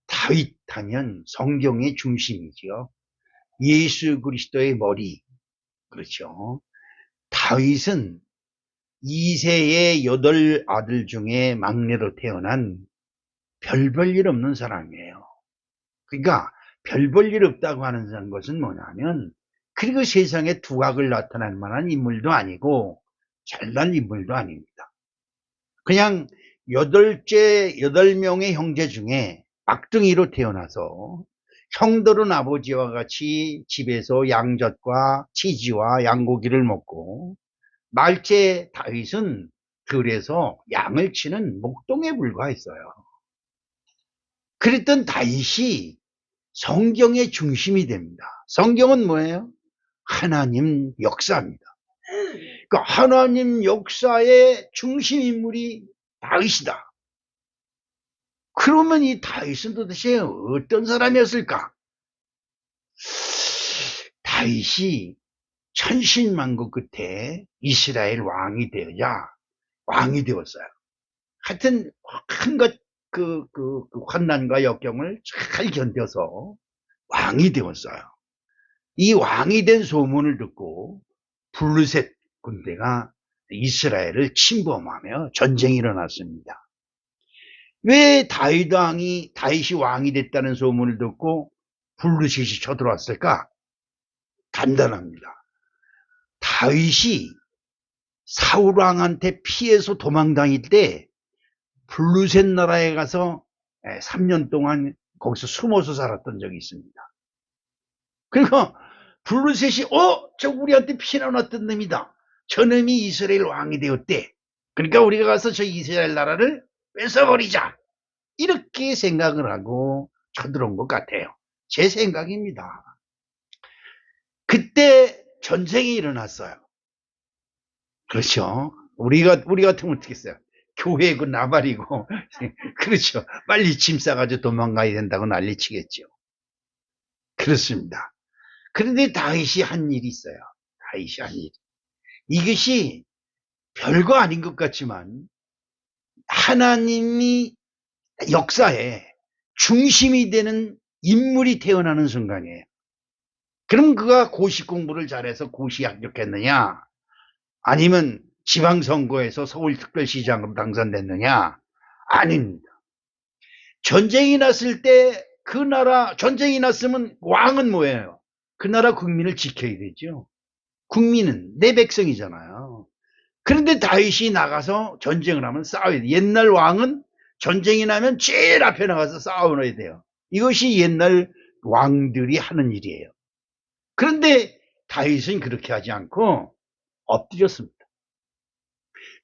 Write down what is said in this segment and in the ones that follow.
다윗 하면 성경의 중심이죠. 예수 그리스도의 머리. 그렇죠. 다윗은 이세의 8 아들 중에 막내로 태어난 별 볼 일 없는 사람이에요. 그러니까 별 볼 일 없다고 하는 것은 뭐냐면, 그리고 세상에 두각을 나타낼 만한 인물도 아니고 잘난 인물도 아닙니다. 그냥 8명의 형제 중에 막둥이로 태어나서 형들은 아버지와 같이 집에서 양젖과 치즈와 양고기를 먹고, 말째 다윗은 들에서 양을 치는 목동에 불과했어요. 그랬던 다윗이 성경의 중심이 됩니다. 성경은 뭐예요? 하나님 역사입니다. 그러니까 하나님 역사의 중심 인물이 다윗이다. 그러면 이 다윗은 도대체 어떤 사람이었을까? 다윗이 천신만고 끝에 이스라엘 왕이 되어야 왕이 되었어요. 하여튼 한것 환난과 역경을 잘 견뎌서 왕이 되었어요. 이 왕이 된 소문을 듣고 블루셋 군대가 이스라엘을 침범하며 전쟁이 일어났습니다. 왜 다윗이 왕이 됐다는 소문을 듣고 블루셋이 쳐들어왔을까? 간단합니다. 다윗이 사울 왕한테 피해서 도망다닐 때 블루셋 나라에 가서 3년 동안 거기서 숨어서 살았던 적이 있습니다. 그러니까 블루셋이 저 우리한테 피해나왔던 놈이다. 저 놈이 이스라엘 왕이 되었대. 그러니까 우리가 가서 저 이스라엘 나라를 뺏어버리자. 이렇게 생각을 하고 쳐들어온 것 같아요. 제 생각입니다. 그때 전쟁이 일어났어요. 그렇죠. 우리 같으면 어떻게 했어요? 교회 그 나발이고 그렇죠. 빨리 짐 싸가지고 도망가야 된다고 난리치겠죠. 그렇습니다. 그런데 다윗이 한 일이 있어요. 다윗이 한 일. 이것이 별거 아닌 것 같지만 하나님이 역사에 중심이 되는 인물이 태어나는 순간이에요. 그럼 그가 고시 공부를 잘해서 고시 합격했느냐? 아니면 지방선거에서 서울특별시장으로 당선됐느냐? 아닙니다. 전쟁이 났을 때 그 나라, 전쟁이 났으면 왕은 뭐예요? 그 나라 국민을 지켜야 되죠. 국민은 내 백성이잖아요. 그런데 다윗이 나가서 전쟁을 하면 싸워야 돼. 옛날 왕은 전쟁이 나면 제일 앞에 나가서 싸워야 돼요. 이것이 옛날 왕들이 하는 일이에요. 그런데 다윗은 그렇게 하지 않고 엎드렸습니다.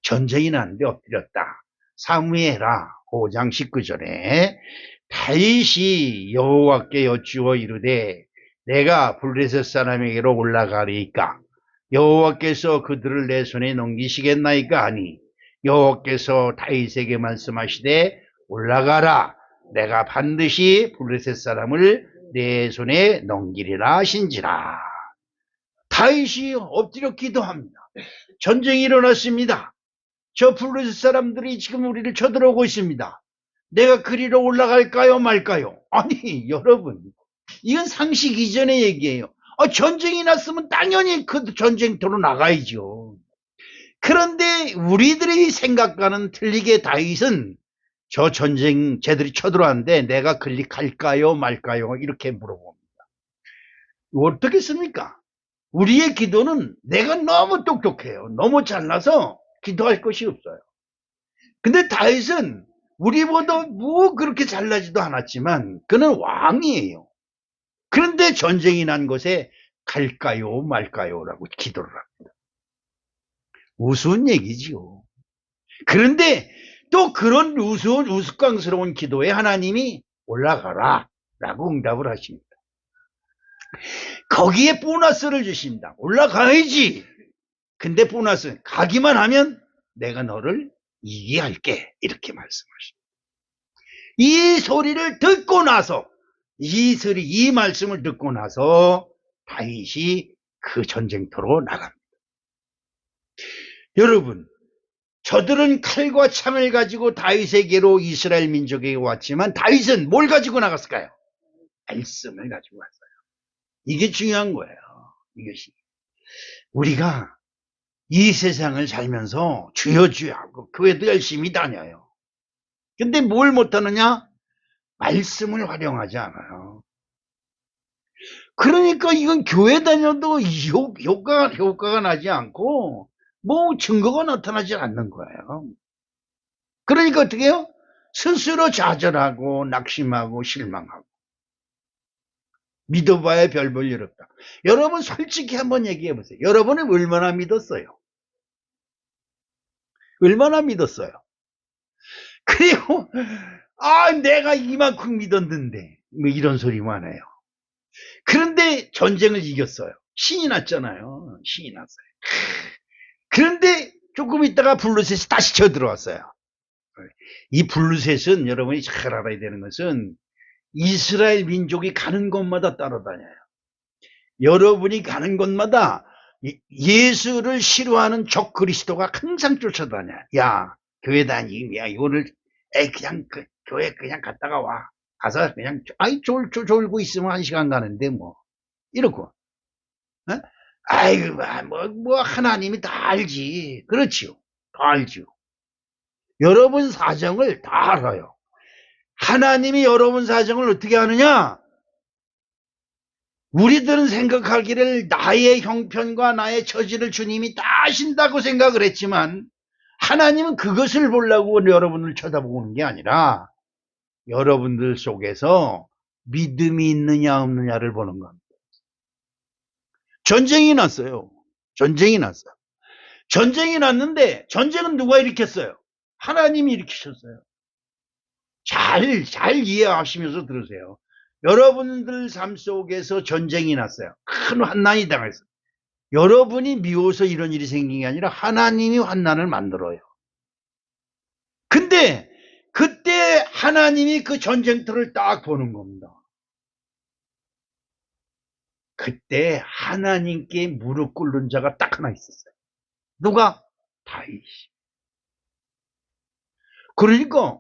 전쟁이 났는데 엎드렸다. 사무엘하 5장 19절에 다윗이 여호와께 여쭈어 이르되 내가 블레셋 사람에게로 올라가리이까 여호와께서 그들을 내 손에 넘기시겠나이까 하니 여호와께서 다윗에게 말씀하시되 올라가라 내가 반드시 블레셋 사람을 내 손에 넘기리라 하신지라. 다윗이 엎드려 기도합니다. 전쟁이 일어났습니다. 저 블레셋 사람들이 지금 우리를 쳐들어오고 있습니다. 내가 그리로 올라갈까요 말까요? 아니 여러분, 이건 상식 이전의 얘기예요. 전쟁이 났으면 당연히 그 전쟁터로 나가야죠. 그런데 우리들의 생각과는 틀리게 다윗은 저 전쟁 쟤들이 쳐들어왔는데 내가 갈까요 말까요? 이렇게 물어봅니다. 어떻겠습니까? 우리의 기도는 내가 너무 똑똑해요. 너무 잘나서 기도할 것이 없어요. 근데 다윗은 우리보다 뭐 그렇게 잘나지도 않았지만 그는 왕이에요. 그런데 전쟁이 난 곳에 갈까요 말까요 라고 기도를 합니다. 우스운 얘기지요. 그런데 또 그런 우스꽝스러운 기도에 하나님이 올라가라 라고 응답을 하십니다. 거기에 보너스를 주십니다. 올라가야지. 근데 보너스 가기만 하면 내가 너를 이기게 할게 이렇게 말씀하십니다. 이 소리를 듣고 나서 이 말씀을 듣고 나서 다윗이 그 전쟁터로 나갑니다. 여러분, 저들은 칼과 창을 가지고 다윗에게로 이스라엘 민족에게 왔지만 다윗은 뭘 가지고 나갔을까요? 말씀을 가지고 왔어요. 이게 중요한 거예요. 이것이. 우리가 이 세상을 살면서 주여 주여 하고 교회도 열심히 다녀요. 근데 뭘 못하느냐? 말씀을 활용하지 않아요. 그러니까 이건 교회 다녀도 효과가 나지 않고 뭐 증거가 나타나지 않는 거예요. 그러니까 어떻게 해요? 스스로 좌절하고 낙심하고 실망하고 믿어봐야 별 볼 일 없다. 여러분 솔직히 한번 얘기해 보세요. 여러분은 얼마나 믿었어요? 얼마나 믿었어요? 그리고 내가 이만큼 믿었는데 뭐 이런 소리만 해요. 그런데 전쟁을 이겼어요. 신이 났잖아요. 신이 났어요. 그런데 조금 있다가 블루셋이 다시 쳐들어왔어요. 이 블루셋은 여러분이 잘 알아야 되는 것은 이스라엘 민족이 가는 곳마다 따라다녀요. 여러분이 가는 곳마다 예수를 싫어하는 적 그리스도가 항상 쫓아다녀요. 야, 교회 다니, 야, 이거를, 그냥, 교회 그냥 갔다가 와. 가서 그냥, 졸고 있으면 1시간 가는데, 뭐. 이러고. 어? 아이고, 하나님이 다 알지. 그렇지요. 다 알지요. 여러분 사정을 다 알아요. 하나님이 여러분 사정을 어떻게 아느냐? 우리들은 생각하기를 나의 형편과 나의 처지를 주님이 다 아신다고 생각을 했지만 하나님은 그것을 보려고 여러분을 쳐다보는 게 아니라 여러분들 속에서 믿음이 있느냐 없느냐를 보는 겁니다. 전쟁이 났어요. 전쟁이 났어요. 전쟁이 났는데 전쟁은 누가 일으켰어요? 하나님이 일으키셨어요. 잘 이해하시면서 들으세요. 여러분들 삶 속에서 전쟁이 났어요. 큰 환난이 당했어요. 여러분이 미워서 이런 일이 생긴 게 아니라 하나님이 환난을 만들어요. 근데 그때 하나님이 그 전쟁터를 딱 보는 겁니다. 그때 하나님께 무릎 꿇는 자가 딱 하나 있었어요. 누가? 다윗이. 그러니까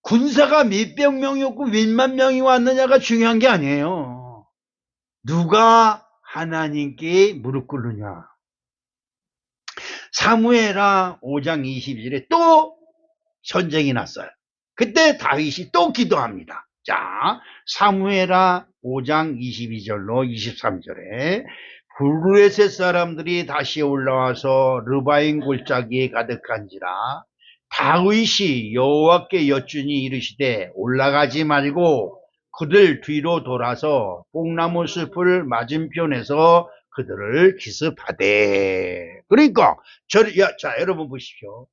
군사가 몇백 명이었고 몇만 명이 왔느냐가 중요한 게 아니에요. 누가 하나님께 무릎 꿇느냐. 사무엘하 5장 22절에 또 전쟁이 났어요. 그때 다윗이 또 기도합니다. 자, 사무엘하 5장 22절로 23절에 블루에셋 사람들이 다시 올라와서 르바임 골짜기에 가득한지라 다윗이 여호와께 여쭈니 이르시되 올라가지 말고 그들 뒤로 돌아서 뽕나무 숲을 맞은편에서 그들을 기습하되. 그러니까 자 여러분 보십시오.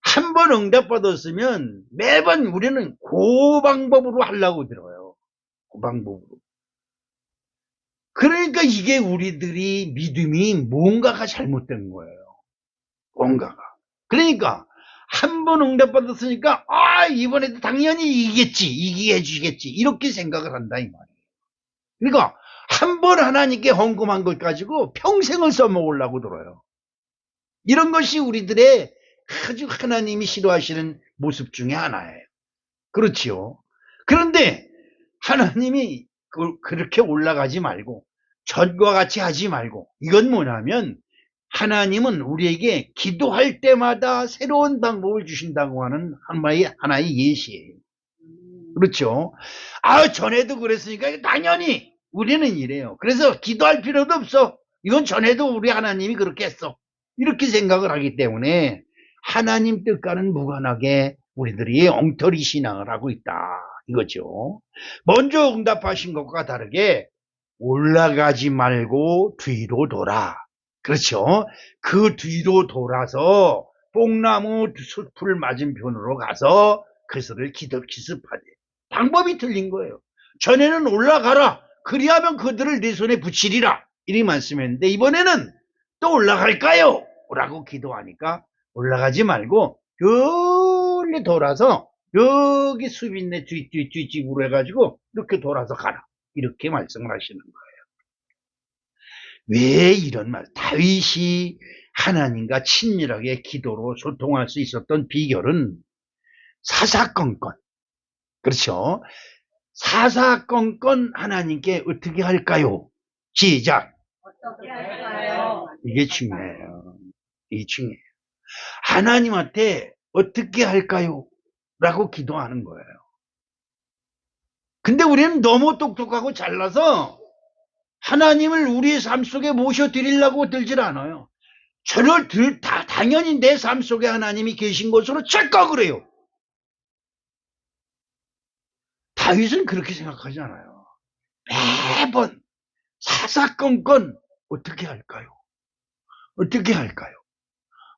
한 번 응답받았으면 매번 우리는 그 방법으로 하려고 들어요. 그 방법으로. 그러니까 이게 우리들이 믿음이 뭔가가 잘못된 거예요. 뭔가가. 그러니까 한 번 응답받았으니까 이번에도 당연히 이기게 해주겠지 이렇게 생각을 한다 이 말이에요. 그러니까 한 번 하나님께 헌금한 것 가지고 평생을 써먹으려고 들어요. 이런 것이 우리들의 아주 하나님이 싫어하시는 모습 중에 하나예요. 그렇지요. 그런데 하나님이 그렇게 올라가지 말고 전과 같이 하지 말고 이건 뭐냐면 하나님은 우리에게 기도할 때마다 새로운 방법을 주신다고 하는 하나의 예시예요. 그렇죠. 전에도 그랬으니까 당연히 우리는 이래요. 그래서 기도할 필요도 없어. 이건 전에도 우리 하나님이 그렇게 했어. 이렇게 생각을 하기 때문에 하나님 뜻과는 무관하게 우리들이 엉터리 신앙을 하고 있다 이거죠. 먼저 응답하신 것과 다르게 올라가지 말고 뒤로 돌아. 그렇죠. 그 뒤로 돌아서 뽕나무 숲을 맞은편으로 가서 그들을 기습하되. 방법이 틀린 거예요. 전에는 올라가라. 그리하면 그들을 네 손에 붙이리라. 이렇게 말씀했는데 이번에는 또 올라갈까요? 라고 기도하니까 올라가지 말고 여기 돌아서 여기 수빈네 뒤집으로 해가지고 이렇게 돌아서 가라. 이렇게 말씀을 하시는 거예요. 왜 이런 말? 다윗이 하나님과 친밀하게 기도로 소통할 수 있었던 비결은 사사건건. 그렇죠? 사사건건 하나님께 어떻게 할까요? 시작. 어떻게 할까요? 이게 중요해요. 이게 중요해요. 하나님한테 어떻게 할까요? 라고 기도하는 거예요. 근데 우리는 너무 똑똑하고 잘나서 하나님을 우리의 삶 속에 모셔드리려고 들질 않아요. 저를 당연히 내 삶 속에 하나님이 계신 것으로 착각을 해요. 다윗은 그렇게 생각하지 않아요. 매번 사사건건 어떻게 할까요? 어떻게 할까요?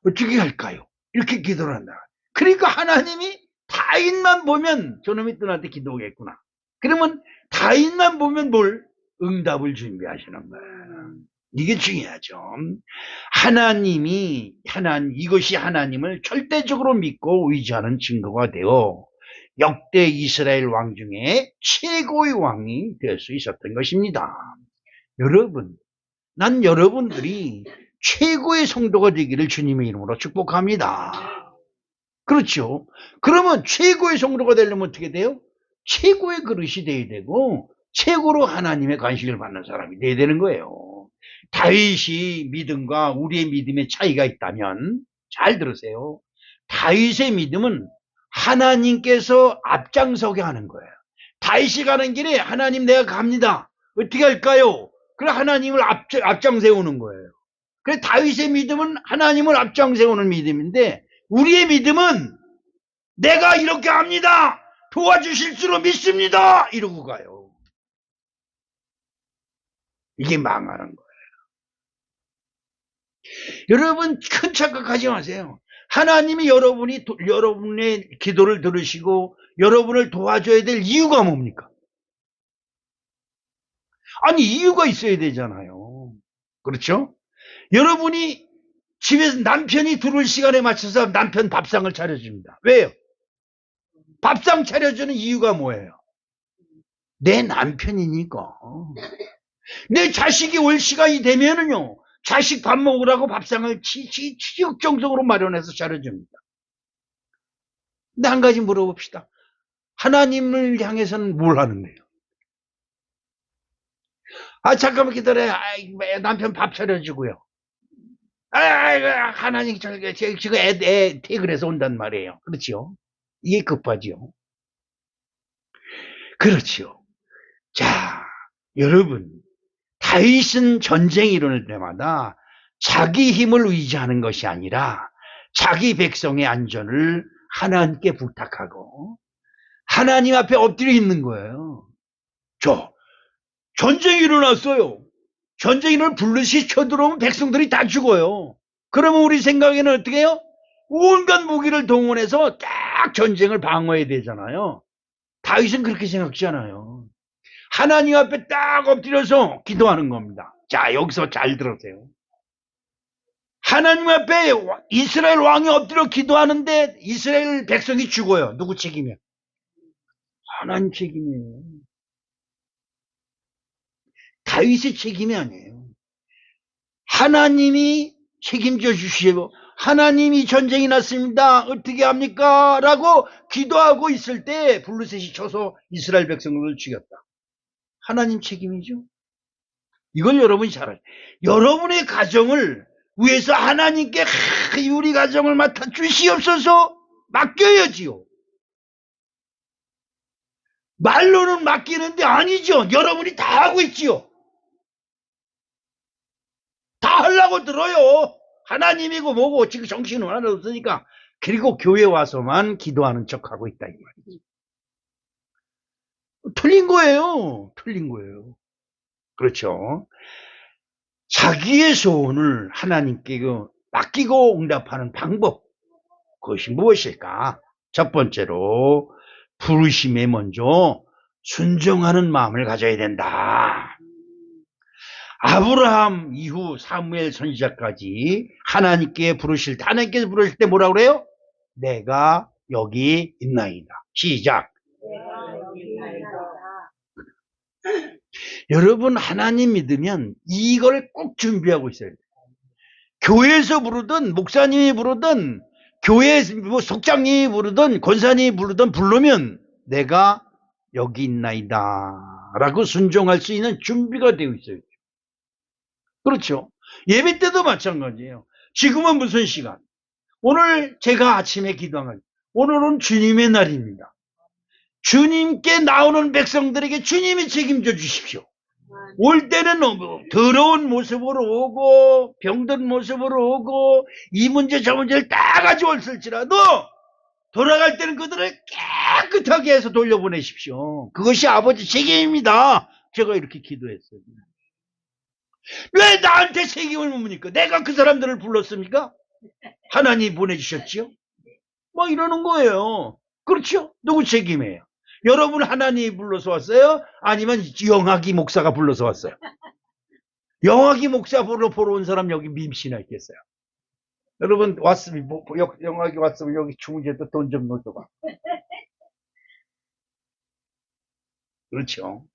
어떻게 할까요? 이렇게 기도를 한다. 그러니까 하나님이 다윗만 보면 저놈이 떠날 때 기도하겠구나. 그러면 다윗만 보면 뭘? 응답을 준비하시는 거예요. 이게 중요하죠. 이것이 하나님을 절대적으로 믿고 의지하는 증거가 되어 역대 이스라엘 왕 중에 최고의 왕이 될 수 있었던 것입니다. 여러분, 난 여러분들이 최고의 성도가 되기를 주님의 이름으로 축복합니다. 그렇죠? 그러면 최고의 성도가 되려면 어떻게 돼요? 최고의 그릇이 돼야 되고 최고로 하나님의 관심을 받는 사람이 돼야 되는 거예요. 다윗이 믿음과 우리의 믿음의 차이가 있다면 잘 들으세요. 다윗의 믿음은 하나님께서 앞장서게 하는 거예요. 다윗이 가는 길에 하나님 내가 갑니다. 어떻게 할까요? 그래 하나님을 앞장 세우는 거예요. 그래 다윗의 믿음은 하나님을 앞장 세우는 믿음인데 우리의 믿음은 내가 이렇게 합니다. 도와주실 줄로 믿습니다. 이러고 가요. 이게 망하는 거예요. 여러분 큰 착각하지 마세요. 하나님이 여러분의 기도를 들으시고 여러분을 도와줘야 될 이유가 뭡니까? 아니 이유가 있어야 되잖아요. 그렇죠? 여러분이 집에서 남편이 들어올 시간에 맞춰서 남편 밥상을 차려줍니다. 왜요? 밥상 차려주는 이유가 뭐예요? 내 남편이니까. 내 자식이 올 시간이 되면은요, 자식 밥 먹으라고 밥상을 치욕정성으로 마련해서 차려줍니다. 근데 한 가지 물어봅시다. 하나님을 향해서는 뭘 하는데요? 아, 잠깐만 기다려. 남편 밥 차려주고요. 하나님, 지금 애 퇴근해서 온단 말이에요. 그렇죠? 이게 급하죠. 그렇죠. 자, 여러분, 다윗은 전쟁이 일어날 때마다 자기 힘을 의지하는 것이 아니라 자기 백성의 안전을 하나님께 부탁하고 하나님 앞에 엎드려 있는 거예요. 전쟁이 일어났어요. 전쟁이 일어나면 불러시 쳐들어오면 백성들이 다 죽어요. 그러면 우리 생각에는 어떻게 해요? 온갖 무기를 동원해서 딱 전쟁을 방어해야 되잖아요. 다윗은 그렇게 생각지 않아요. 하나님 앞에 딱 엎드려서 기도하는 겁니다. 자, 여기서 잘 들으세요. 하나님 앞에 이스라엘 왕이 엎드려 기도하는데 이스라엘 백성이 죽어요. 누구 책임이야? 하나님 책임이에요. 다윗의 책임이 아니에요. 하나님이 책임져 주시고 하나님이 전쟁이 났습니다. 어떻게 합니까? 라고 기도하고 있을 때 블루셋이 쳐서 이스라엘 백성들을 죽였다. 하나님 책임이죠. 이걸 여러분이 잘 알아요. 여러분의 가정을 위해서 하나님께 우리 가정을 맡아 주시옵소서 맡겨야지요. 말로는 맡기는데 아니죠. 여러분이 다 하고 있지요. 다 하려고 들어요. 하나님이고 뭐고 지금 정신은 하나도 없으니까. 그리고 교회 와서만 기도하는 척하고 있다 이 말이지. 틀린 거예요. 틀린 거예요. 그렇죠. 자기의 소원을 하나님께 맡기고 응답하는 방법, 그것이 무엇일까? 첫 번째로 부르심에 먼저 순종하는 마음을 가져야 된다. 아브라함 이후 사무엘 선지자까지 하나님께서 부르실 때 뭐라고 그래요? 내가 여기 있나이다. 시작. 여러분 하나님 믿으면 이걸 꼭 준비하고 있어야 돼요. 교회에서 부르든 목사님이 부르든 교회 뭐 속장님이 부르든 권사님이 부르면 내가 여기 있나이다 라고 순종할 수 있는 준비가 되어 있어요. 그렇죠. 예배 때도 마찬가지예요. 지금은 무슨 시간? 오늘 제가 아침에 기도한 거예요. 오늘은 주님의 날입니다. 주님께 나오는 백성들에게 주님이 책임져 주십시오. 올 때는 더러운 모습으로 오고 병든 모습으로 오고 이 문제 저 문제를 다 가져올을지라도 돌아갈 때는 그들을 깨끗하게 해서 돌려보내십시오. 그것이 아버지 책임입니다. 제가 이렇게 기도했어요. 왜 나한테 책임을 묻습니까? 내가 그 사람들을 불렀습니까? 하나님이 보내주셨지요? 뭐 이러는 거예요. 그렇죠? 누구 책임이에요? 여러분 하나님이 불러서 왔어요? 아니면 영학이 목사가 불러서 왔어요? 영학이 목사 보러 온 사람 여기 밈씨나 있겠어요? 여러분 왔으면 영학이 왔으면 여기 중재도 돈 좀 넣어줘봐. 그렇죠?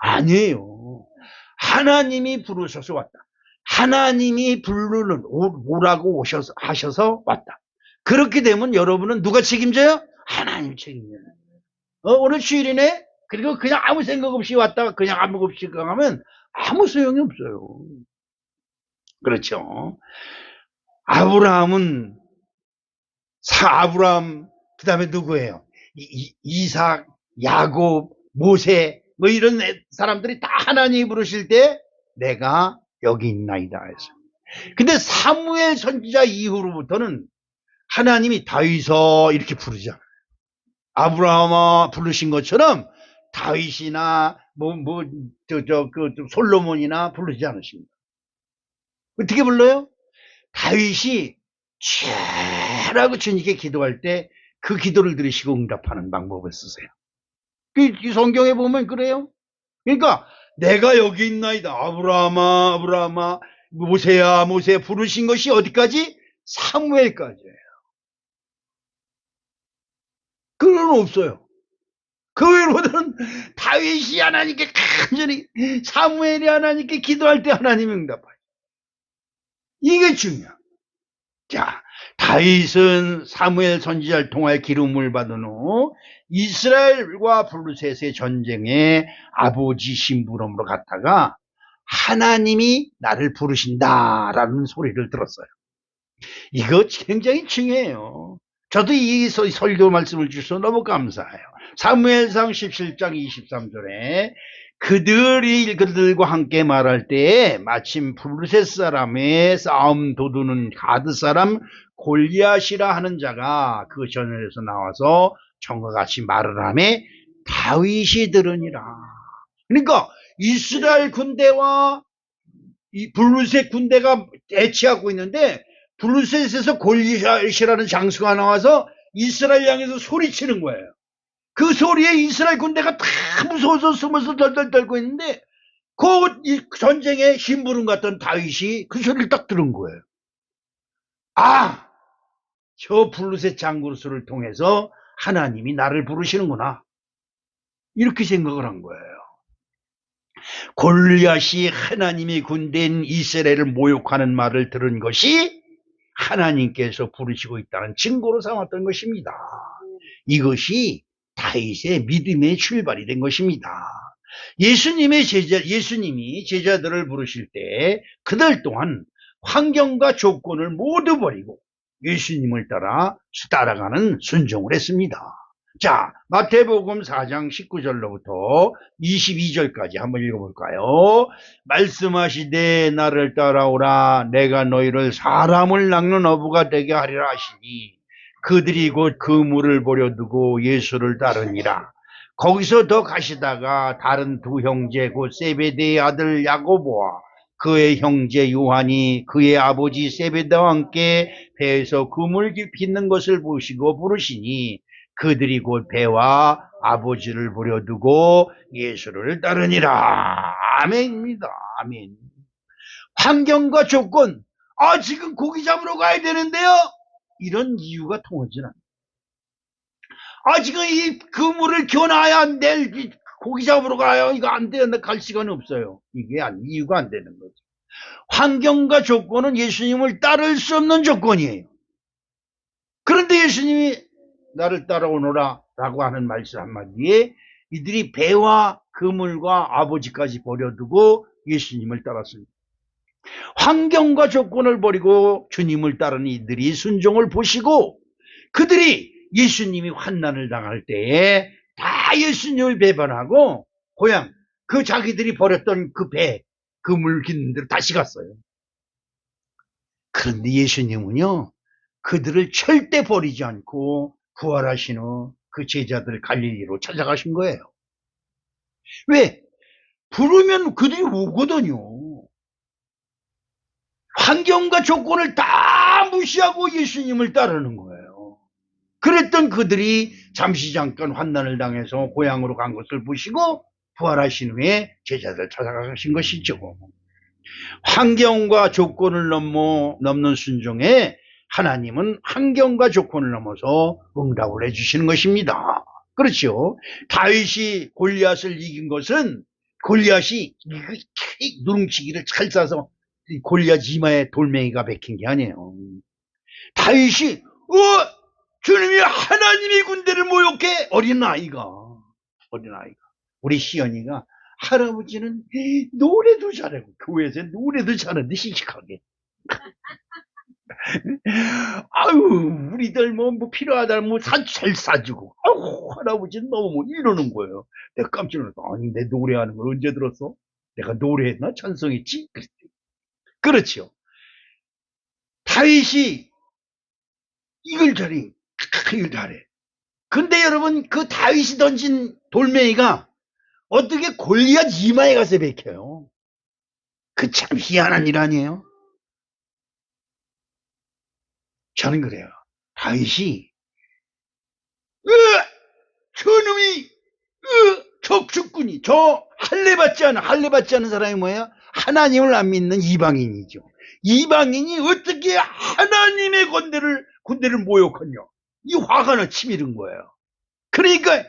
아니에요. 하나님이 부르셔서 왔다. 하나님이 부르는 오라고 하셔서 왔다. 그렇게 되면 여러분은 누가 책임져요? 하나님 책임져요. 오늘 주일이네? 그리고 그냥 아무 생각 없이 왔다가 그냥 아무 없이 가면 아무 소용이 없어요. 그렇죠? 아브라함, 그 다음에 누구예요? 이삭, 야곱, 모세, 뭐 이런 사람들이 다 하나님이 부르실 때 내가 여기 있나이다 해서. 근데 사무엘 선지자 이후로부터는 하나님이 다윗아 이렇게 부르잖아요. 아브라함아 부르신 것처럼 다윗이나 솔로몬이나 부르지 않으십니다. 어떻게 불러요? 다윗이 죄라고 주님께 기도할 때 그 기도를 들으시고 응답하는 방법을 쓰세요. 이 성경에 보면 그래요. 그러니까 내가 여기 있나이다. 아브라함아 모세야 부르신 것이 어디까지? 사무엘까지예요. 그건 없어요. 그 외로는 다윗이 하나님께 간절히 사무엘이 하나님께 기도할 때 하나님이 응답하죠. 이게 중요해요. 자, 다윗은 사무엘 선지자를 통하여 기름을 받은 후 이스라엘과 블루셋의 전쟁에 아버지 심부름으로 갔다가 하나님이 나를 부르신다라는 소리를 들었어요. 이거 굉장히 중요해요. 저도 이 설교 말씀을 주셔서 너무 감사해요. 사무엘상 17장 23절에 그들과 함께 말할 때에 마침 블루셋 사람의 싸움 도두는 가드 사람 골리앗이라 하는 자가 그 전열에서 나와서 전과 같이 말을 하며 다윗이 들으니라. 그러니까 이스라엘 군대와 이 블루셋 군대가 대치하고 있는데 블루셋에서 골리앗이라는 장수가 나와서 이스라엘 향해서 소리치는 거예요. 그 소리에 이스라엘 군대가 다 무서워서 숨어서 덜덜 떨고 있는데 그 전쟁에 심부름 갔던 다윗이 그 소리를 딱 들은 거예요. 아, 저 블루셋 장군수를 통해서 하나님이 나를 부르시는구나. 이렇게 생각을 한 거예요. 골리앗이 하나님의 군대인 이스라엘을 모욕하는 말을 들은 것이 하나님께서 부르시고 있다는 증거로 삼았던 것입니다. 이것이 다윗의 믿음의 출발이 된 것입니다. 예수님이 제자들을 부르실 때 그들 또한 환경과 조건을 모두 버리고 예수님을 따라가는 순종을 했습니다. 자, 마태복음 4장 19절로부터 22절까지 한번 읽어볼까요? 말씀하시되 나를 따라오라. 내가 너희를 사람을 낚는 어부가 되게 하리라 하시니 그들이 곧 그물을 버려두고 예수를 따르니라. 거기서 더 가시다가 다른 두 형제 곧 세베대의 아들 야고보와 그의 형제 요한이 그의 아버지 세베대와 함께 배에서 그물 깊이 있는 것을 보시고 부르시니 그들이 곧 배와 아버지를 버려두고 예수를 따르니라. 아멘입니다. 아멘. 환경과 조건, 지금 고기 잡으러 가야 되는데요. 이런 이유가 통하지 않아요. 지금 이 그물을 겨놔야 될 고기 잡으러 가요. 이거 안 돼요. 나 갈 시간 없어요. 이유가 안 되는 거죠. 환경과 조건은 예수님을 따를 수 없는 조건이에요. 그런데 예수님이 나를 따라오너라 라고 하는 말씀 한마디에 이들이 배와 그물과 아버지까지 버려두고 예수님을 따랐습니다. 환경과 조건을 버리고 주님을 따르는 이들이 순종을 보시고 그들이 예수님이 환난을 당할 때에 다 예수님을 배반하고 고향 그 자기들이 버렸던 그 배, 그물 긴 데로 다시 갔어요. 그런데 예수님은요 그들을 절대 버리지 않고 부활하신 후 그 제자들 갈릴리로 찾아가신 거예요. 왜? 부르면 그들이 오거든요. 환경과 조건을 다 무시하고 예수님을 따르는 거예요. 그랬던 그들이 잠시 잠깐 환난을 당해서 고향으로 간 것을 보시고 부활하신 후에 제자들 찾아가신 것이죠. 환경과 조건을 넘는 순종에 하나님은 환경과 조건을 넘어서 응답을 해주시는 것입니다. 그렇죠. 다윗이 골리앗을 이긴 것은 골리앗이 누룽치기를 잘 싸서 골리앗 이마에 돌멩이가 박힌 게 아니에요. 다윗이 주님이 하나님의 군대를 모욕해. 어린아이가 우리 시연이가 할아버지는 노래도 잘하고 교회에서 노래도 잘하는데 씩씩하게 아유 우리들 뭐 필요하다면 뭐 잘 사주고 아유 할아버지는 너무 뭐 이러는 거예요. 내가 깜짝 놀랐어. 아니 내 노래하는 걸 언제 들었어? 내가 노래했나? 찬송했지? 그렇죠. 다윗이 이걸 잘해. 이걸 잘해. 근데 여러분 그 다윗이 던진 돌멩이가 어떻게 골리앗 이마에 가서 박혀요? 그 참 희한한 일 아니에요? 저는 그래요. 다윗이 저놈이 적축꾼이 할례 받지 않은 사람이 뭐예요? 하나님을 안 믿는 이방인이죠. 이방인이 어떻게 하나님의 군대를 모욕하냐? 이 화가 나 치밀은 거예요. 그러니까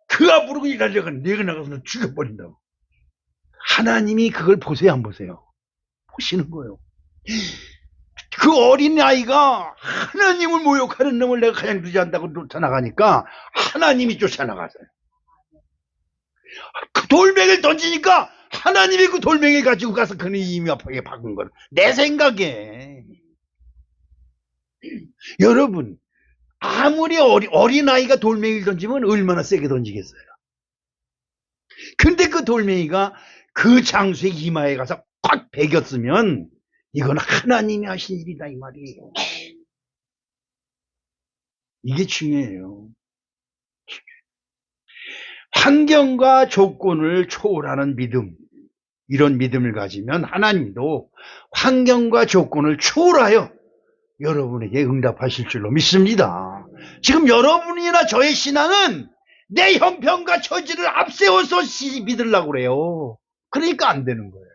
그 앞으로 일하려고 내가 나가서 죽여버린다고. 하나님이 그걸 보세요, 안 보세요? 보시는 거예요. 그 어린아이가 하나님을 모욕하는 놈을 내가 그냥 두지 않다고 쫓아나가니까 하나님이 쫓아나가서요. 그 돌멩이를 던지니까 하나님이 그 돌멩이를 가지고 가서 그는 이미 아프게 박은 거예요. 내 생각에. 여러분 아무리 어린아이가 돌멩이를 던지면 얼마나 세게 던지겠어요. 근데 그 돌멩이가 그 장수의 이마에 가서 꽉 베겼으면 이건 하나님이 하신 일이다 이 말이에요. 이게 중요해요. 환경과 조건을 초월하는 믿음, 이런 믿음을 가지면 하나님도 환경과 조건을 초월하여 여러분에게 응답하실 줄로 믿습니다. 지금 여러분이나 저의 신앙은 내 형편과 처지를 앞세워서 믿으려고 그래요. 그러니까 안 되는 거예요.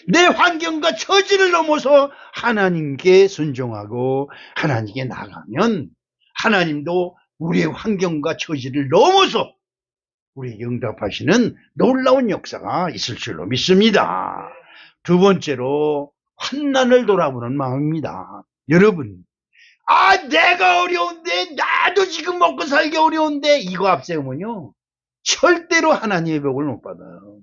내 환경과 처지를 넘어서 하나님께 순종하고 하나님께 나가면 하나님도 우리의 환경과 처지를 넘어서 우리에게 응답하시는 놀라운 역사가 있을 줄로 믿습니다. 두 번째로 환난을 돌아보는 마음입니다. 여러분, 내가 어려운데, 나도 지금 먹고 살기 어려운데, 이거 앞세우면요 절대로 하나님의 복을 못 받아요.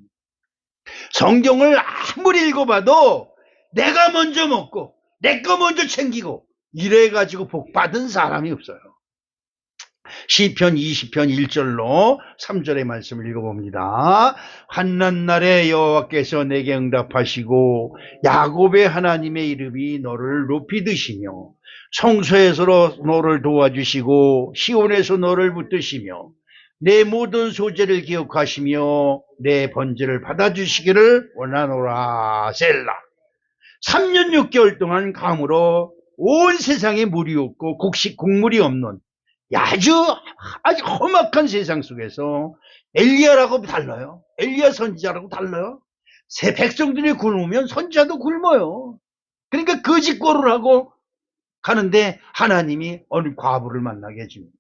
성경을 아무리 읽어봐도 내가 먼저 먹고 내 거 먼저 챙기고 이래가지고 복 받은 사람이 없어요. 시편 20편 1절로 3절의 말씀을 읽어봅니다. 환난날에 여호와께서 내게 응답하시고 야곱의 하나님의 이름이 너를 높이 드시며 성소에서 너를 도와주시고 시온에서 너를 붙드시며 내 모든 소재를 기억하시며 내 번제를 받아주시기를 원하노라. 셀라. 3년 6개월 동안 강으로 온 세상에 물이 없고 곡물이 없는 아주 험악한 세상 속에서 엘리야라고 달라요. 엘리야 선지자라고 달라요. 새 백성들이 굶으면 선지자도 굶어요. 그러니까 거짓골을 하고 가는데 하나님이 어느 과부를 만나게 해줍니다.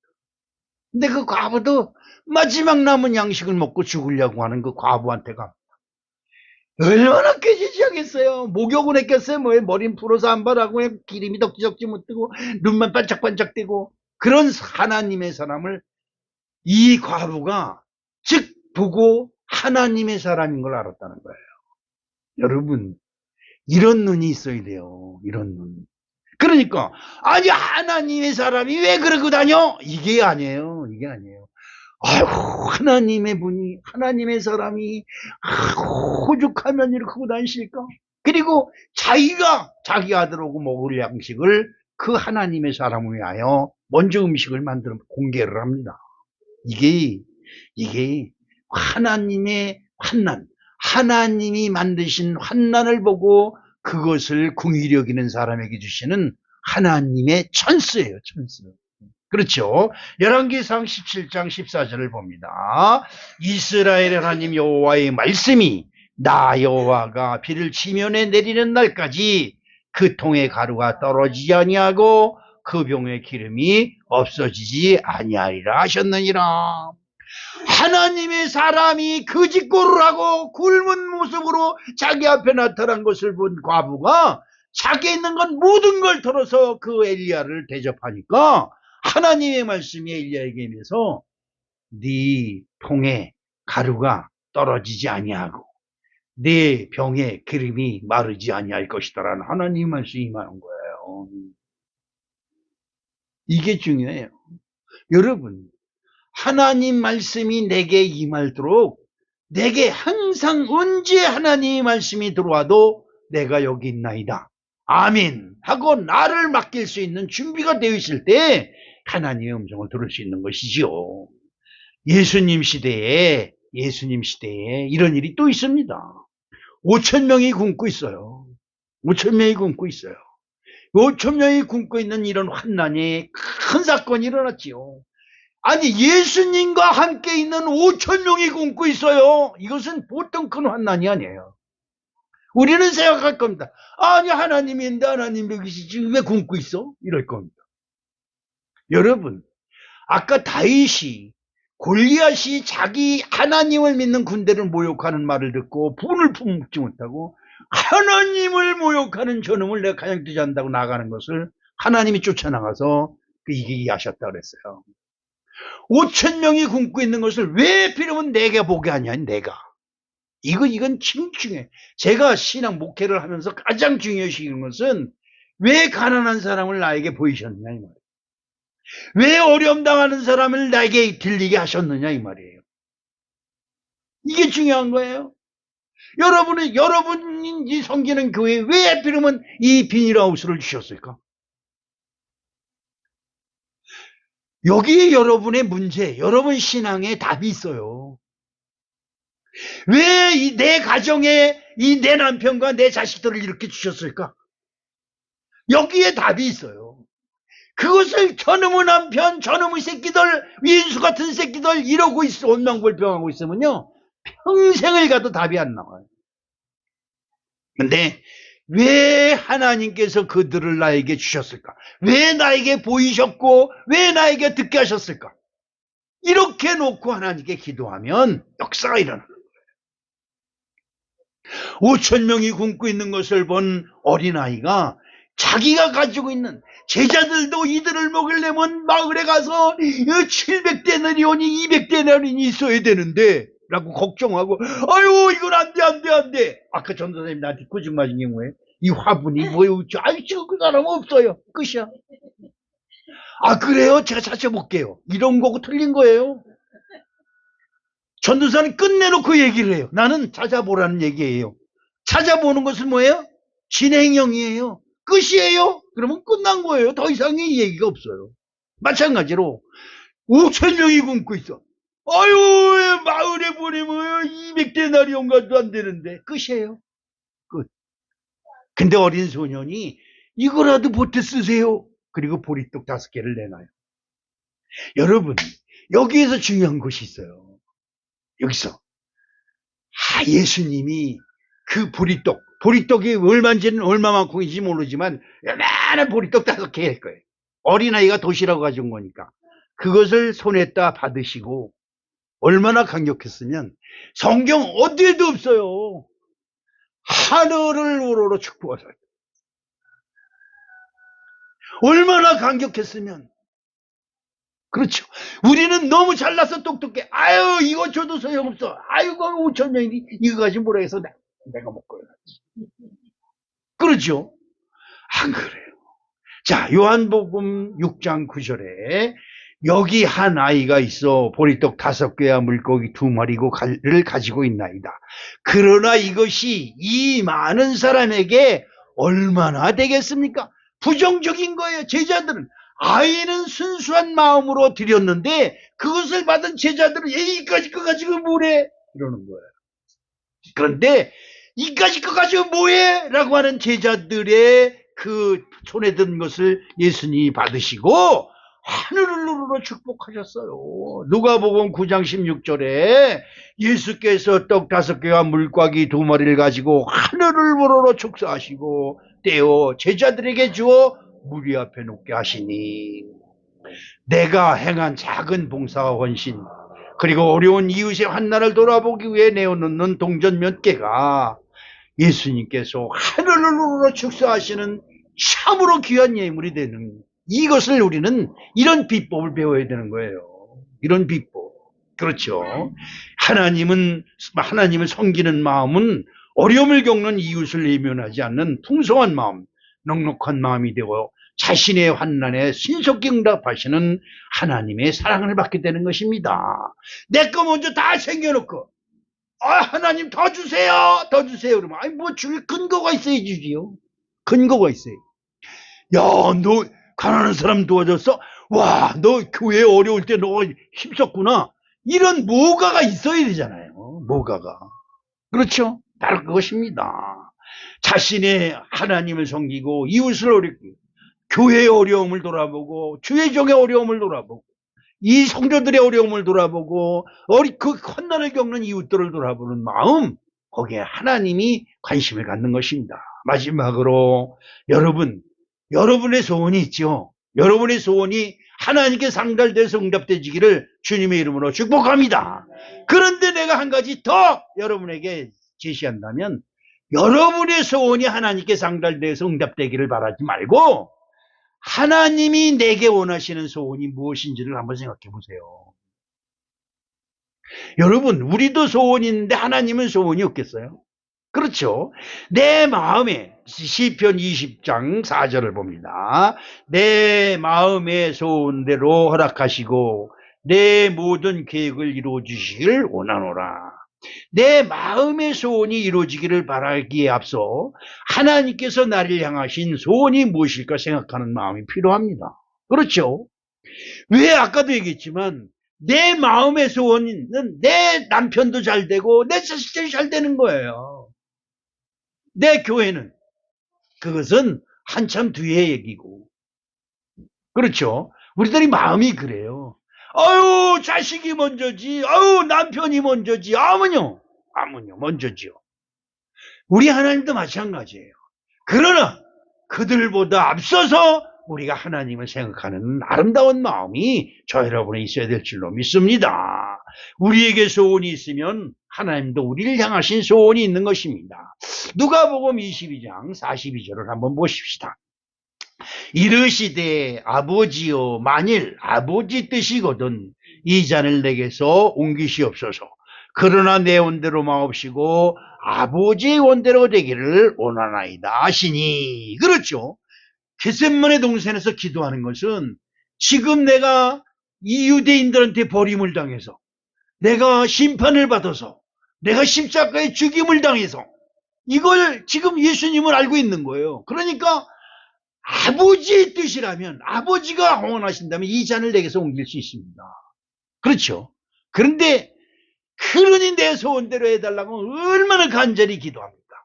근데 그 과부도 마지막 남은 양식을 먹고 죽으려고 하는 그 과부한테가 얼마나 꾀지지하겠어요. 목욕은 했겠어요. 뭐 머리는 풀어서 안 바라고 기름이 덕지덕지 못 뜨고 눈만 반짝반짝 뜨고 그런 하나님의 사람을 이 과부가 즉 보고 하나님의 사람인 걸 알았다는 거예요. 여러분 이런 눈이 있어야 돼요. 이런 눈. 그러니까 아니 하나님의 사람이 왜 그러고 다녀? 이게 아니에요. 이게 아니에요. 아이고 하나님의 분이 하나님의 사람이 오죽하면 이렇게 하고 다니실까? 그리고 자기가 자기 아들하고 먹을 양식을 그 하나님의 사람을 위하여 먼저 음식을 만들어 공개를 합니다. 이게 하나님의 환난, 하나님이 만드신 환난을 보고 그것을 긍휼히 여기는 사람에게 주시는 하나님의 찬스예요, 찬스. 그렇죠. 열왕기상 17장 14절을 봅니다. 이스라엘 하나님 여호와의 말씀이 나 여호와가 비를 지면에 내리는 날까지 그 통의 가루가 떨어지지 아니하고 그 병의 기름이 없어지지 아니하리라 하셨느니라. 하나님의 사람이 그 짓고를 하고 굶은 모습으로 자기 앞에 나타난 것을 본 과부가 자기 있는 건 모든 걸 털어서 그 엘리야를 대접하니까 하나님의 말씀이 엘리야에게 임해서 네 통에 가루가 떨어지지 아니하고 네 병에 기름이 마르지 아니할 것이다라는 하나님의 말씀이 임하는 거예요. 이게 중요해요. 여러분 하나님 말씀이 내게 임하도록 내게 항상 언제 하나님의 말씀이 들어와도 내가 여기 있나이다. 아멘 하고 나를 맡길 수 있는 준비가 되어 있을 때 하나님의 음성을 들을 수 있는 것이지요. 예수님 시대에 이런 일이 또 있습니다. 5,000명이 굶고 있어요. 5,000명이 굶고 있어요. 5,000명이 굶고 있는 이런 환난이 큰 사건이 일어났지요. 아니 예수님과 함께 있는 5,000명이 굶고 있어요. 이것은 보통 큰 환난이 아니에요. 우리는 생각할 겁니다. 아니 하나님인데 하나님 여기시지 왜 굶고 있어? 이럴 겁니다. 여러분 아까 다윗이 골리앗이 자기 하나님을 믿는 군대를 모욕하는 말을 듣고 분을 품지 못하고 하나님을 모욕하는 저놈을 내가 가장 두지 않는다고 나가는 것을 하나님이 쫓아나가서 이기게 하셨다 그랬어요. 5,000명이 굶고 있는 것을 왜 필요면 내가 보게 하냐, 내가. 이건 중요해. 제가 신앙 목회를 하면서 가장 중요시 여기는 것은 왜 가난한 사람을 나에게 보이셨느냐, 이 말이에요. 왜 어려움 당하는 사람을 나에게 들리게 하셨느냐, 이 말이에요. 이게 중요한 거예요. 여러분이 섬기는 교회에 왜 필요면 이 비닐하우스를 주셨을까? 여기에 여러분의 문제, 여러분 신앙에 답이 있어요. 왜 내 가정에 내 남편과 내 자식들을 이렇게 주셨을까? 여기에 답이 있어요. 그것을 저놈의 남편, 저놈의 새끼들, 윈수 같은 새끼들 이러고 있어, 원망불평하고 있으면요, 평생을 가도 답이 안 나와요. 근데 왜 하나님께서 그들을 나에게 주셨을까? 왜 나에게 보이셨고 왜 나에게 듣게 하셨을까? 이렇게 놓고 하나님께 기도하면 역사가 일어나는 거예요. 5,000명이 굶고 있는 것을 본 어린아이가 자기가 가지고 있는 제자들도 이들을 먹으려면 마을에 가서 700데나리온이 200데나리온이 있어야 되는데 라고 걱정하고 아유 이건 안돼 아까 전도사님 나한테 거짓말인 경우에 이 화분이 뭐예요? 아이 지금 그 사람 없어요. 끝이야. 아 그래요? 제가 찾아볼게요. 이런 거고 틀린 거예요. 전도사는 끝내놓고 얘기를 해요. 나는 찾아보라는 얘기예요. 찾아보는 것은 뭐예요? 진행형이에요. 끝이에요? 그러면 끝난 거예요. 더 이상의 얘기가 없어요. 마찬가지로 5,000명이 굶고 있어. 아유 마을에 보내면 200데나리온가도 안 되는데 끝이에요. 끝. 근데 어린 소년이 이거라도 보태 쓰세요. 그리고 보리떡 5개를 내놔요. 여러분 여기에서 중요한 것이 있어요. 여기서 예수님이 그 보리떡이 얼마인지는 얼마만큼인지 모르지만 요만한 보리떡 5개 할 거예요. 어린아이가 도시락을 가져온 거니까 그것을 손에다 받으시고 얼마나 감격했으면 성경 어디에도 없어요. 하늘을 우러러 축복하셨어요. 얼마나 감격했으면. 그렇죠. 우리는 너무 잘나서 똑똑해. 아유, 이거 줘도 소용없어. 아유, 그 5,000명이 이거 가지고 뭐라 해서 내가 먹고 해야지. 그렇죠. 안 그래요. 자, 요한복음 6장 9절에 여기 한 아이가 있어 보리떡 5개와 물고기 2마리를 가지고 있나이다. 그러나 이것이 이 많은 사람에게 얼마나 되겠습니까? 부정적인 거예요. 제자들은 아이는 순수한 마음으로 드렸는데 그것을 받은 제자들은 이까지 거 가지고 뭐래? 이러는 거예요. 그런데 이까지 거 가지고 뭐해? 라고 하는 제자들의 그 손에 든 것을 예수님이 받으시고 하늘을 우러러 축복하셨어요. 누가복음 9장 16절에 예수께서 떡 5개와 물고기 2마리를 가지고 하늘을 우러러 축사하시고 떼어 제자들에게 주어 무리 앞에 놓게 하시니 내가 행한 작은 봉사와 헌신 그리고 어려운 이웃의 환난을 돌아보기 위해 내어놓는 동전 몇 개가 예수님께서 하늘을 우러러 축사하시는 참으로 귀한 예물이 되는 이것을 우리는 이런 비법을 배워야 되는 거예요. 이런 비법. 그렇죠. 하나님을 섬기는 마음은 어려움을 겪는 이웃을 외면하지 않는 풍성한 마음, 넉넉한 마음이 되고 자신의 환난에 신속히 응답하시는 하나님의 사랑을 받게 되는 것입니다. 내 거 먼저 다 챙겨놓고 하나님 더 주세요. 더 주세요. 그러면 뭐 줄 근거가 있어야 주지요. 근거가 있어요. 야, 너 가난한 사람 도와줬어? 와, 너 교회 어려울 때 너 힘썼구나. 이런 뭐가가 있어야 되잖아요. 뭐가가. 그렇죠? 바로 그것입니다. 자신의 하나님을 섬기고 이웃을 어렵게 교회의 어려움을 돌아보고 주의 종의 어려움을 돌아보고 이 성도들의 어려움을 돌아보고 그 환난을 겪는 이웃들을 돌아보는 마음, 거기에 하나님이 관심을 갖는 것입니다. 마지막으로 여러분의 소원이 있죠. 여러분의 소원이 하나님께 상달돼서 응답되지기를 주님의 이름으로 축복합니다. 그런데 내가 한 가지 더 여러분에게 제시한다면 여러분의 소원이 하나님께 상달돼서 응답되기를 바라지 말고 하나님이 내게 원하시는 소원이 무엇인지를 한번 생각해 보세요. 여러분, 우리도 소원이 있는데 하나님은 소원이 없겠어요? 그렇죠. 내 마음에 시편 20장 4절을 봅니다. 내 마음의 소원대로 허락하시고 내 모든 계획을 이루어 주시기를 원하노라. 내 마음의 소원이 이루어지기를 바라기에 앞서 하나님께서 나를 향하신 소원이 무엇일까 생각하는 마음이 필요합니다. 그렇죠. 왜 아까도 얘기했지만 내 마음의 소원은 내 남편도 잘 되고 내 자식들이 잘 되는 거예요. 내 교회는 그것은 한참 뒤의 얘기고. 그렇죠. 우리들이 마음이 그래요. 아유, 자식이 먼저지. 아유, 남편이 먼저지. 아무뇨 먼저지요. 우리 하나님도 마찬가지예요. 그러나 그들보다 앞서서 우리가 하나님을 생각하는 아름다운 마음이 저 여러분에 있어야 될 줄로 믿습니다. 우리에게 소원이 있으면 하나님도 우리를 향하신 소원이 있는 것입니다. 누가복음 22장 42절을 한번 보십시다. 이르시되 아버지여 만일 아버지 뜻이거든 이 잔을 내게서 옮기시옵소서. 그러나 내 원대로 마옵시고 아버지의 원대로 되기를 원하나이다 하시니. 그렇죠. 겟세마네 동산에서 기도하는 것은 지금 내가 이 유대인들한테 버림을 당해서 내가 심판을 받아서 내가 십자가에 죽임을 당해서 이걸 지금 예수님은 알고 있는 거예요. 그러니까 아버지의 뜻이라면 아버지가 원하신다면 이 잔을 내게서 옮길 수 있습니다. 그렇죠. 그런데 그러니 내 소원대로 해달라고 얼마나 간절히 기도합니까?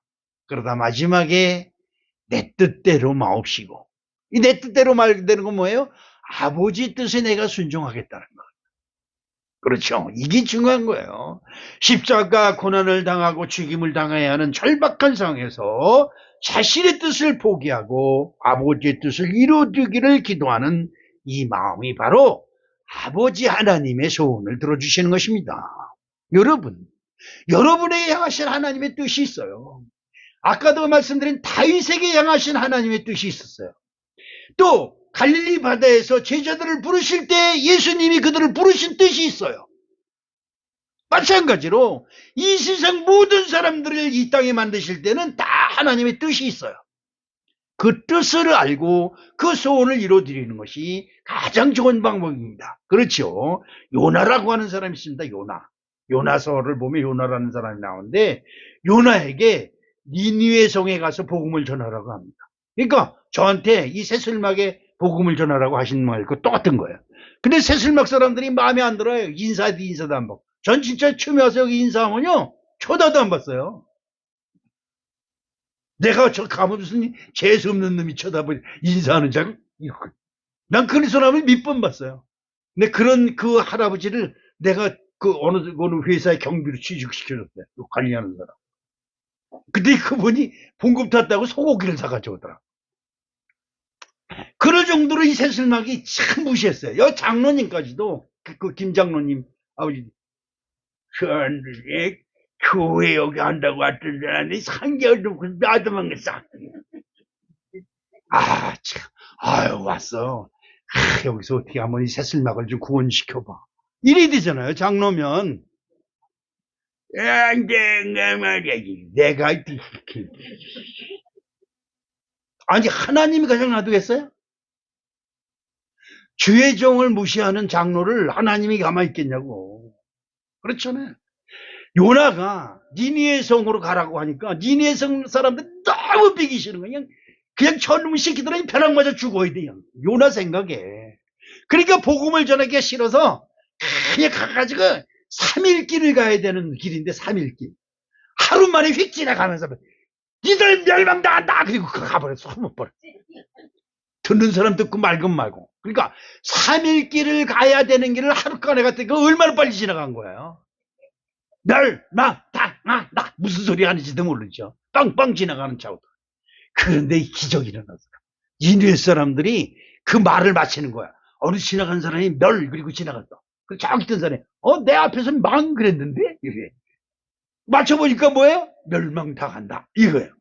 그러다 마지막에 내 뜻대로 마옵시고, 이 내 뜻대로 말되는 건 뭐예요? 아버지 뜻에 내가 순종하겠다는 거. 그렇죠. 이게 중요한 거예요. 십자가 고난을 당하고 죽임을 당해야 하는 절박한 상황에서 자신의 뜻을 포기하고 아버지의 뜻을 이루어주기를 기도하는 이 마음이 바로 아버지 하나님의 소원을 들어주시는 것입니다. 여러분, 여러분에게 향하신 하나님의 뜻이 있어요. 아까도 말씀드린 다윗에게 향하신 하나님의 뜻이 있었어요. 또 갈릴리 바다에서 제자들을 부르실 때 예수님이 그들을 부르신 뜻이 있어요. 마찬가지로 이 세상 모든 사람들을 이 땅에 만드실 때는 다 하나님의 뜻이 있어요. 그 뜻을 알고 그 소원을 이루어드리는 것이 가장 좋은 방법입니다. 그렇죠. 요나라고 하는 사람이 있습니다. 요나서를 보면 요나라는 사람이 나오는데 요나에게 니느웨 성에 가서 복음을 전하라고 합니다. 그러니까 저한테 이 새슬막에 복음을 전하라고 하신 말과 똑같은 거예요. 근데 새슬막 사람들이 마음에 안 들어요. 인사도 안 받고. 전 진짜 처음에 와서 여기 인사하면요 쳐다도 안 봤어요. 내가 저 가면 무슨 재수 없는 놈이 쳐다보니 인사하는 줄 알고 난 그런 사람을 몇 번 봤어요. 근데 그런 그 할아버지를 내가 그 어느 회사에 경비로 취직시켜줬어요. 관리하는 사람. 근데 그분이 봉급 탔다고 소고기를 사가지고 오더라. 그럴 정도로 이 새슬막이 참 무시했어요. 여 장로님까지도 그 김장로님 아버지 교회 여기 한다고 왔던 사람이 3개월 놓고 나도 먹겠어. 참, 왔어. 여기서 어떻게 한번 이 새슬막을 좀 구원시켜봐. 이래 되잖아요, 장로면. 내가 아니 하나님이 가장 놔두겠어요? 주의 종을 무시하는 장로를 하나님이 가만히 있겠냐고. 그렇잖아요. 요나가 니느웨 성으로 가라고 하니까 니느웨 성 사람들 너무 비기 싫은 거야. 그냥 저놈의 새끼들은 벼락 맞아 죽어야 돼요. 요나 생각에. 그러니까 복음을 전하기가 싫어서 그냥 가가지고 3일 길을 가야 되는 길인데 3일 길. 하루 만에 휙 지나가면서 니들 멸망당한다. 그리고 가버렸어. 소문버려. 듣는 사람 듣고 말건 말고. 그러니까 3일 길을 가야 되는 길을 하루간에 갔더니 얼마나 빨리 지나간 거예요. 나 무슨 소리 하는지도 모르죠. 빵빵 지나가는 차고. 그런데 기적이 일어났어요. 니느웨 사람들이 그 말을 마치는 거야. 어느 지나간 사람이 그리고 지나갔어. 그 저기 있던 사람이 내 앞에서 망 그랬는데 이래. 맞춰보니까 뭐예요? 멸망당한다 이거예요.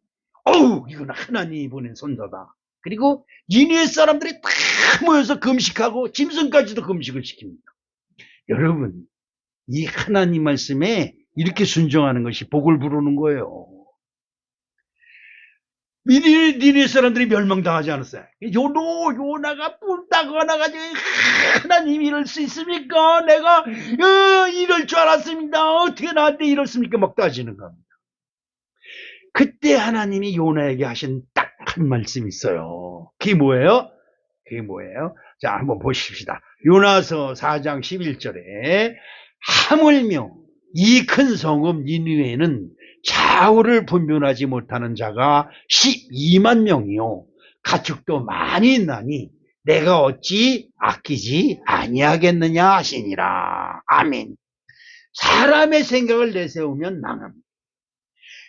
이건 하나님이 보낸 선서다. 그리고 니느웨 사람들이 다 모여서 금식하고 짐승까지도 금식을 시킵니다. 여러분, 이 하나님 말씀에 이렇게 순종하는 것이 복을 부르는 거예요. 니느웨 사람들이 멸망당하지 않았어요. 요나가 뿔따가 나가지고 하나님 이럴 수 있습니까? 내가 이럴 줄 알았습니다. 어떻게 나한테 이렇습니까? 막 따지는 겁니다. 그때 하나님이 요나에게 하신 딱 한 말씀이 있어요. 그게 뭐예요? 자, 한번 보십시다. 요나서 4장 11절에 하물며 이 큰 성읍 니느웨는 좌우를 분별하지 못하는 자가 12만 명이요 가축도 많이 있나니 내가 어찌 아끼지 아니하겠느냐 하시니라. 아멘. 사람의 생각을 내세우면 망합니다.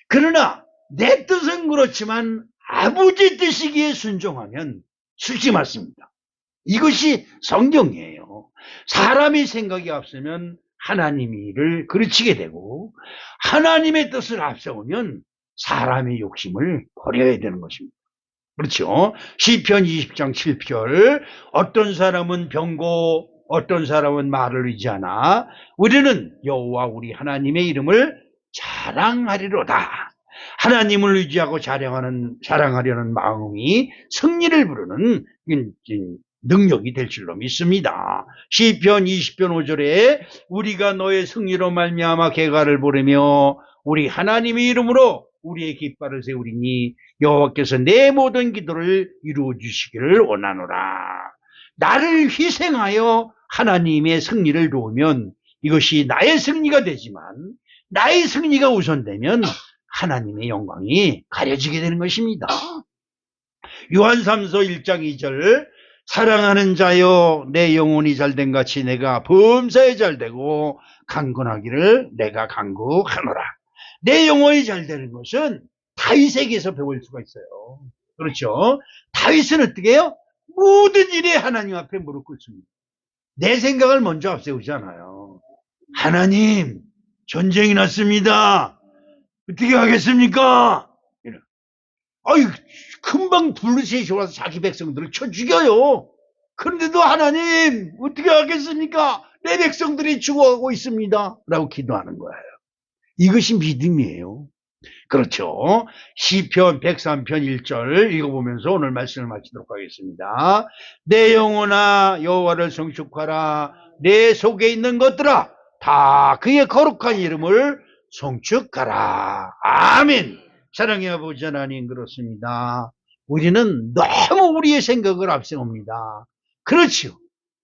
그러나 내 뜻은 그렇지만 아버지 뜻이기에 순종하면 수지 맞습니다. 이것이 성경이에요. 사람의 생각이 앞서면 하나님의 일을 그르치게 되고 하나님의 뜻을 앞세우면 사람의 욕심을 버려야 되는 것입니다. 그렇죠? 시편 20장 7절 어떤 사람은 병고 어떤 사람은 말을 의지하나 우리는 여호와 우리 하나님의 이름을 자랑하리로다. 하나님을 의지하고 자랑하려는 마음이 승리를 부르는 능력이 될 줄로 믿습니다. 시편 20편 5절에 우리가 너의 승리로 말미암아 개가를 부르며 우리 하나님의 이름으로 우리의 깃발을 세우리니 여호와께서 내 모든 기도를 이루어 주시기를 원하노라. 나를 희생하여 하나님의 승리를 도우면 이것이 나의 승리가 되지만 나의 승리가 우선되면 하나님의 영광이 가려지게 되는 것입니다. 요한 3서 1장 2절 사랑하는 자여 내 영혼이 잘된 같이 내가 범사에 잘되고 강건하기를 내가 간구하노라. 내 영혼이 잘되는 것은 다윗에게서 배울 수가 있어요. 그렇죠? 다윗은 어떻게 해요? 모든 일에 하나님 앞에 무릎 꿇습니다. 내 생각을 먼저 앞세우잖아요. 하나님, 전쟁이 났습니다. 어떻게 하겠습니까? 이런. 아이, 금방 블루셋이 와서 자기 백성들을 쳐 죽여요. 그런데도 하나님, 어떻게 하겠습니까? 내 백성들이 죽어가고 있습니다. 라고 기도하는 거예요. 이것이 믿음이에요. 그렇죠. 시편 103편 1절 읽어보면서 오늘 말씀을 마치도록 하겠습니다. 내 영혼아 여호와를 송축하라. 내 속에 있는 것들아 다 그의 거룩한 이름을 송축하라. 아멘. 사랑의 아버지 하나님, 그렇습니다. 우리는 너무 우리의 생각을 앞세웁니다. 그렇죠.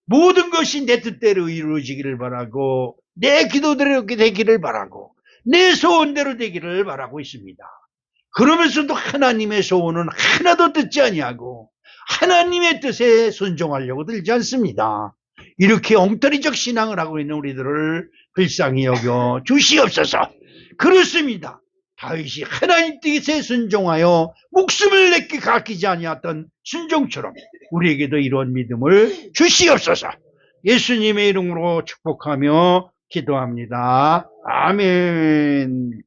모든 것이 내 뜻대로 이루어지기를 바라고, 내 기도대로 되기를 바라고, 내 소원대로 되기를 바라고 있습니다. 그러면서도 하나님의 소원은 하나도 듣지 아니하고 하나님의 뜻에 순종하려고 들지 않습니다. 이렇게 엉터리적 신앙을 하고 있는 우리들을 불쌍히 여겨 주시옵소서. 그렇습니다. 다윗이 하나님 뜻에 순종하여 목숨을 내게 아끼지 아니했던 순종처럼 우리에게도 이런 믿음을 주시옵소서. 예수님의 이름으로 축복하며 기도합니다. 아멘.